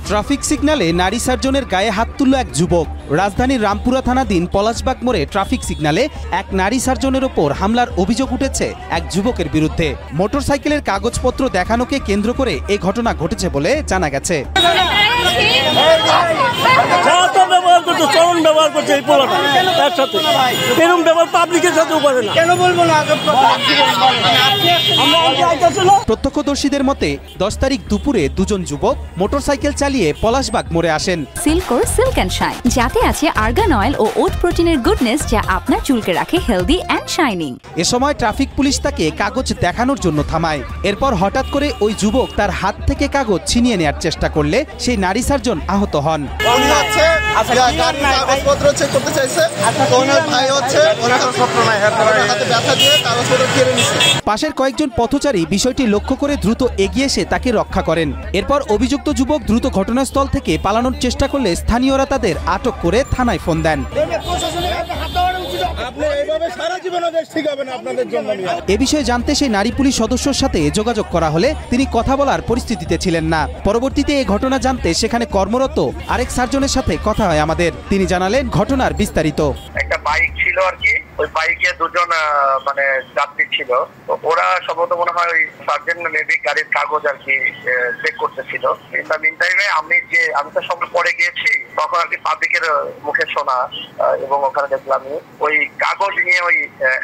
Traffic সিগন্যালে নারী সার্জনের গায়ে হাত তুলল এক যুবক। রাজধানীর রামপুরা থানাধীন পলাশবাগ মোড়ে ট্রাফিক সিগন্যালে এক নারী সার্জনের ওপর হামলার অভিযোগ উঠেছে এক যুবকের বিরুদ্ধে। মোটরসাইকেলের কাগজপত্র দেখানোকে কেন্দ্র করে এই ঘটনা ঘটেছে বলে জানা গেছে। প্রত্যক্ষদর্শীদের মতে 10 তারিখ দুপুরে দুজন যুবক মোটরসাইকেল চালিয়ে পলাশবাগ মোড়ে আসেন। সিল্কোর সিল্ক অ্যান্ড শাইন, যাতে আছে আর্গান অয়েল ও ওট প্রোটিনের গুডনেস, যা আপনার চুলকে রাখে হেলদি অ্যান্ড শাইনিং। এ সময় ট্রাফিক পুলিশ তাকে কাগজ দেখানোর জন্য থামায়। এরপর হঠাৎ করে ওই যুবক তার হাত থেকে কাগজ ছিনিয়ে নেওয়ার চেষ্টা করলে সেই নারী সার্জন আহত হন। পাশের কয়েকজন পথচারী বিষয়টি লক্ষ্য করে দ্রুত এগিয়ে এসে তাকে রক্ষা করেন। এরপর অভিযুক্ত যুবক দ্রুত ঘটনাস্থল থেকে পালানোর চেষ্টা করলে স্থানীয়রা তাদের আটক করে থানায় ফোন দেন। এ বিষয়ে জানতে সেই নারী পুলিশ সদস্যর সাথে যোগাযোগ করা হলে তিনি কথা বলার পরিস্থিতিতে ছিলেন না। পরবর্তীতে এই ঘটনা জানতে সেখানে কর্মরত আরেক সার্জনের সাথে কথা হয় আমাদের। তিনি জানালেন ঘটনার বিস্তারিত। একটা বাইক ছিল আর কি, ওই বাইকে দুজন যাত্রী ছিল। ওরা সম্ভবত মনে হয় ওই সার্জেন্ট মেবি গাড়ির কাগজ আর কি চেক করতেছিল। মিন টাইমে আমি তো সব পরে গিয়েছি, তখন আর কি পাবলিকের মুখে শোনা এবং ওখানে দেখলাম ওই কাগজ নিয়ে ওই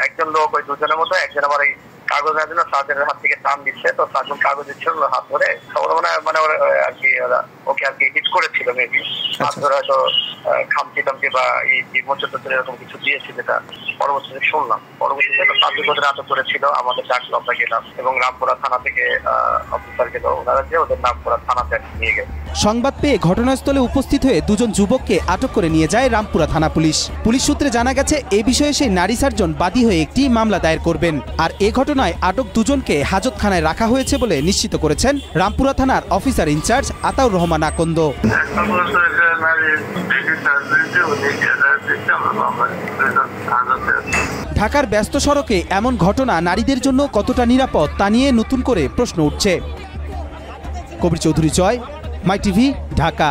একজন লোক ওই দুজনের মতো একজন আবার এই কাগজ নেওয়ার জন্য সার্জেন্টের হাত থেকে টান দিচ্ছে। তো সার্জন কাগজ দিচ্ছিল হাত ধরে, আর কি ওকে আর কি হিট করেছিল মেবি হাত ধরে, হয়তো খামচি টামচি বা এই মোচর এরকম কিছু দিয়েছে, যেটা পরবর্তীতে শুনলাম। পরবর্তীতে পাবলিক ওদের আটক করেছিল, আমাদের ডাকলো, আমরা গেলাম এবং রামপুরা থানা থেকে অফিসার গেল, ওনারা যে ওদের রামপুরা থানাতে নিয়ে গেল। সংবাদ পেয়ে ঘটনাস্থলে উপস্থিত হয়ে দুজন যুবককে আটক করে নিয়ে যায় রামপুরা থানা পুলিশ। পুলিশ সূত্রে জানা গেছে এই বিষয়ে সেই নারী সার্জন বাদী হয়ে একটি মামলা দায়ের করবেন। আর এ ঘটনায় আটক দুজনকে হাজতখানায় রাখা হয়েছে বলে নিশ্চিত করেছেন রামপুরা থানার অফিসার ইনচার্জ আতাউর রহমান আকন্দ। ঢাকার ব্যস্ত সড়কে এমন ঘটনা নারীদের জন্য কতটা নিরাপদ তা নিয়ে নতুন করে প্রশ্ন উঠছে। কবির চৌধুরী জয়, মাই টিভি, ঢাকা।